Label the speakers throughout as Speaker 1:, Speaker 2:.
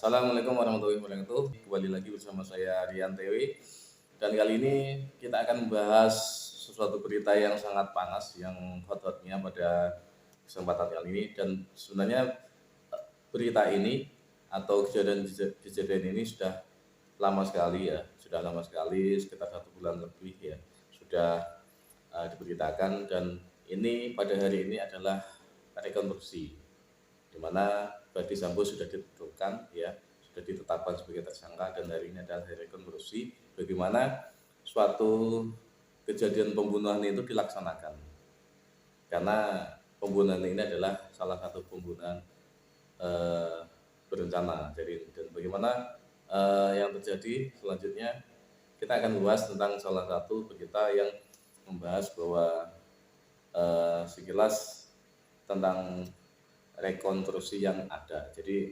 Speaker 1: Assalamualaikum warahmatullahi wabarakatuh. Kembali lagi bersama saya Rian TW. Dan kali ini kita akan membahas sesuatu berita yang sangat panas, yang hot-hotnya pada kesempatan kali ini. Dan sebenarnya berita ini atau kejadian ini sudah lama sekali ya, sudah lama sekali sekitar 1 bulan lebih ya, sudah diberitakan. Dan ini pada hari ini adalah rekonstruksi, di mana Verdi Sambo sudah ditentukan ya, sudah ditetapkan sebagai tersangka, dan hari ini adalah hari rekonstruksi bagaimana suatu kejadian pembunuhan itu dilaksanakan. Karena pembunuhan ini adalah salah satu pembunuhan berencana. Jadi dan bagaimana yang terjadi selanjutnya, kita akan bahas tentang salah satu berita yang membahas bahwa sekilas tentang rekonstruksi yang ada. Jadi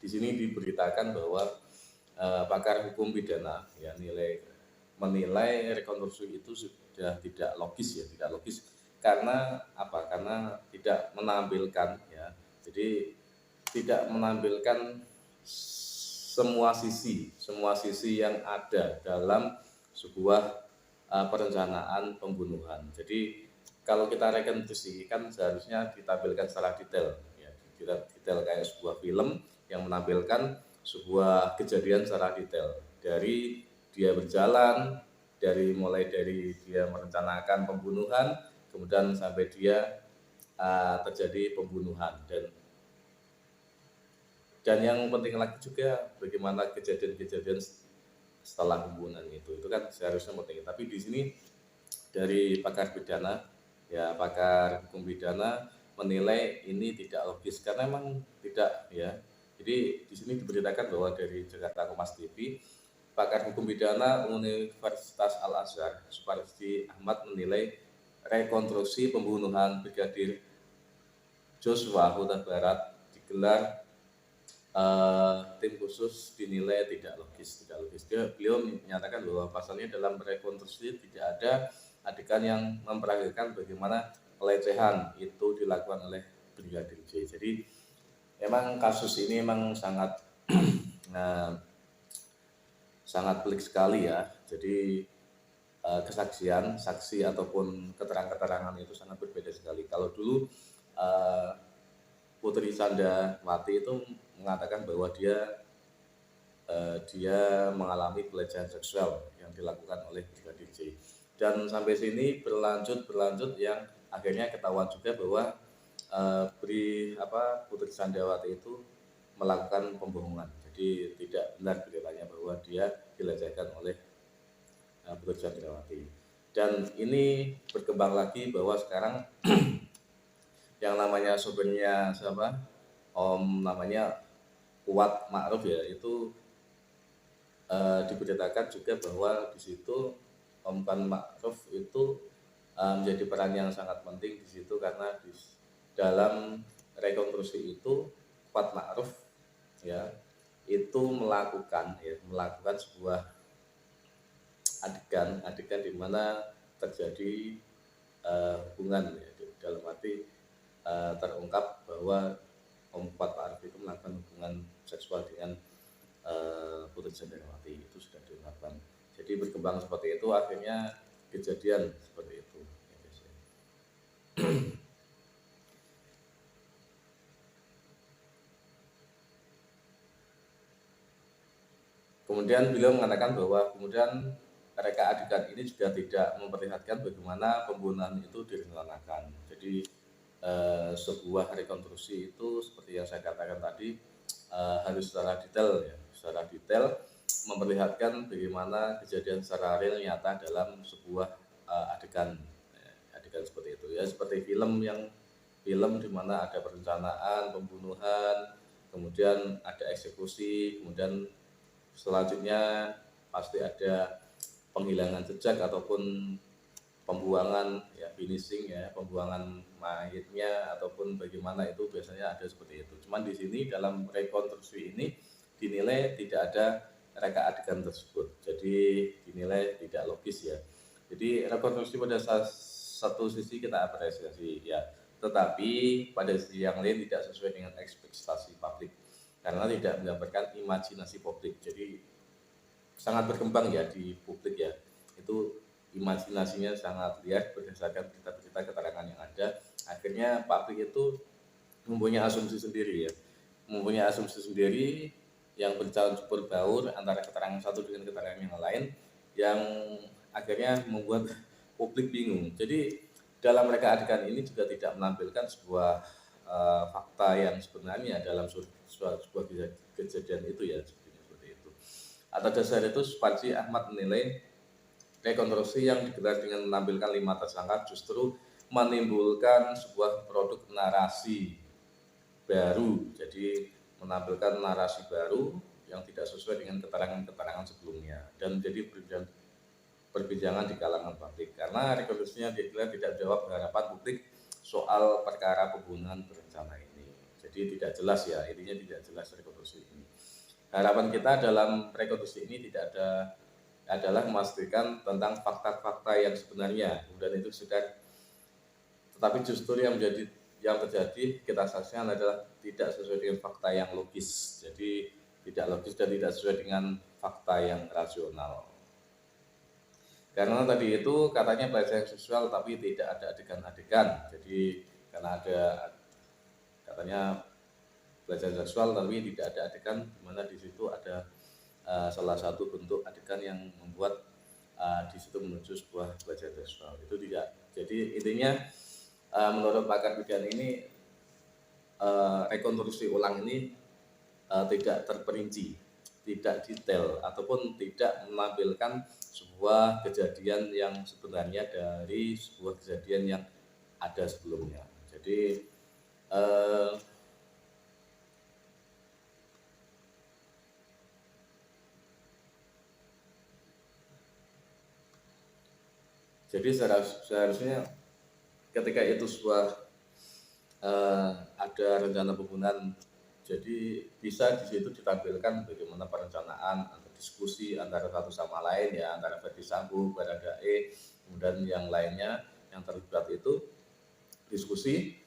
Speaker 1: di sini diberitakan bahwa pakar hukum pidana ya menilai rekonstruksi itu sudah tidak logis ya, tidak logis. Karena apa? Karena tidak menampilkan ya. Jadi tidak menampilkan semua sisi yang ada dalam sebuah perencanaan pembunuhan. Jadi kalau kita rekonstruksi kan seharusnya ditampilkan secara detail ya, detail kayak sebuah film yang menampilkan sebuah kejadian secara detail, dari dia berjalan, mulai dari dia merencanakan pembunuhan, kemudian sampai dia terjadi pembunuhan. Dan yang penting lagi juga bagaimana kejadian-kejadian setelah pembunuhan itu kan seharusnya penting. Tapi di sini dari pakar pidana ya, pakar hukum pidana menilai ini tidak logis karena memang tidak ya. Jadi di sini diberitakan bahwa dari Jakarta Kompas TV, pakar hukum pidana Universitas Al Azhar Suparji Ahmad menilai rekonstruksi pembunuhan Brigadir Joshua Huta Barat digelar tim khusus dinilai tidak logis. Beliau menyatakan bahwa pasalnya dalam rekonstruksi tidak ada adegan yang memperagakan bagaimana pelecehan itu dilakukan oleh Brigadir J. Jadi memang kasus ini memang sangat sangat pelik sekali ya. Jadi kesaksian, saksi ataupun keterangan-keterangan itu sangat berbeda sekali. Kalau dulu Putri Candrawati itu mengatakan bahwa dia mengalami pelecehan seksual yang dilakukan oleh Brigadir J. Dan sampai sini berlanjut yang akhirnya ketahuan juga bahwa Putri Candrawati itu melakukan pembohongan. Jadi tidak benar beritanya bahwa dia dilecehkan oleh Putri Candrawati. Dan ini berkembang lagi bahwa sekarang yang namanya sopirnya siapa? Namanya Kuat Ma'ruf ya, itu diberitakan juga bahwa di situ Kuat Ma'ruf itu menjadi peran yang sangat penting di situ, karena di dalam rekonstruksi itu Kuat Ma'ruf ya itu melakukan sebuah adegan di mana terjadi hubungan ya, dalam arti terungkap bahwa Kuat Ma'ruf itu melakukan hubungan seksual dengan Putri Candrawati, itu sudah diungkapkan. Jadi berkembang seperti itu, akhirnya kejadian seperti itu. Kemudian beliau mengatakan bahwa kemudian reka adegan ini juga tidak memperlihatkan bagaimana pembunuhan itu direncanakan. Jadi sebuah rekonstruksi itu seperti yang saya katakan tadi harus secara detail memperlihatkan bagaimana kejadian secara real nyata dalam sebuah adegan seperti itu ya, seperti film di mana ada perencanaan pembunuhan, kemudian ada eksekusi, kemudian selanjutnya pasti ada penghilangan jejak ataupun pembuangan ya, finishing ya, pembuangan mayatnya ataupun bagaimana, itu biasanya ada seperti itu. Cuman di sini dalam rekonstruksi ini dinilai tidak ada reka adegan tersebut, jadi dinilai tidak logis ya. Jadi rekonstruksi pada satu sisi kita apresiasi ya, tetapi pada sisi yang lain tidak sesuai dengan ekspektasi publik. karena tidak mendapatkan imajinasi publik. Jadi sangat berkembang ya di publik ya, itu imajinasinya sangat liar berdasarkan berita-berita keterangan yang ada. Akhirnya publik itu mempunyai asumsi sendiri ya, mempunyai asumsi sendiri yang bercampur baur antara keterangan satu dengan keterangan yang lain, yang akhirnya membuat publik bingung. Jadi dalam reka adegan ini juga tidak menampilkan sebuah fakta yang sebenarnya dalam sebuah kejadian itu ya, seperti itu. Atas dasar itu Suparji Ahmad menilai rekonstruksi yang digelar dengan menampilkan 5 tersangka justru menimbulkan sebuah produk narasi baru. Jadi menampilkan narasi baru yang tidak sesuai dengan keterangan-keterangan sebelumnya dan menjadi perbincangan di kalangan publik, karena rekonstruksinya digelar tidak menjawab harapan publik soal perkara pembunuhan berencana ini. Jadi tidak jelas ya, intinya tidak jelas rekonstruksi ini. Harapan kita dalam rekonstruksi ini tidak adalah memastikan tentang fakta-fakta yang sebenarnya, kemudian itu sudah, tetapi justru yang terjadi kita saksikan adalah tidak sesuai dengan fakta yang logis. Jadi tidak logis dan tidak sesuai dengan fakta yang rasional. Karena tadi itu katanya pelecehan seksual tapi tidak ada adegan-adegan. Jadi karena ada katanya pelecehan seksual tapi tidak ada adegan, di mana di situ ada salah satu bentuk adegan yang membuat di situ menuju sebuah pelecehan seksual. Itu tidak. Jadi intinya menurut pakar pidana ini rekonstruksi ulang ini tidak terperinci, tidak detail, ataupun tidak menampilkan sebuah kejadian yang sebenarnya dari sebuah kejadian yang ada sebelumnya. Jadi seharusnya ketika itu sebuah ada rencana pembunuhan, jadi bisa di situ ditampilkan bagaimana perencanaan atau diskusi antara satu sama lain ya, antara Ferdi Sambo, Baradae, kemudian yang lainnya yang terlibat itu diskusi,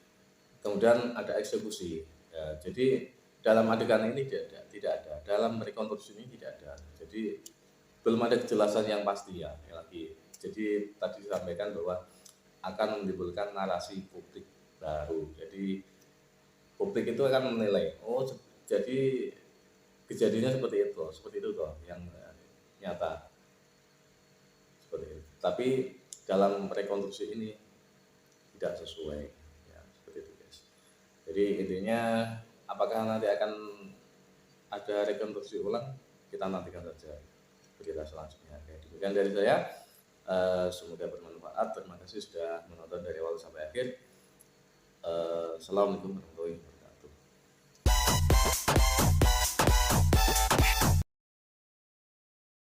Speaker 1: kemudian ada eksekusi. Ya, jadi dalam adegan ini tidak ada, dalam rekonstruksi ini tidak ada. Jadi belum ada kejelasan yang pasti ya lagi. Jadi tadi disampaikan bahwa akan menimbulkan narasi publik baru. Jadi publik itu akan menilai, oh jadi kejadiannya seperti itu toh yang nyata seperti itu. Tapi dalam rekonstruksi ini tidak sesuai ya, seperti itu guys. Jadi intinya apakah nanti akan ada rekonstruksi ulang, kita nantikan saja berita selanjutnya. Oke, demikian dari saya. Semoga bermanfaat. Terima kasih sudah menonton dari awal sampai akhir. Assalamualaikum warahmatullahi wabarakatuh.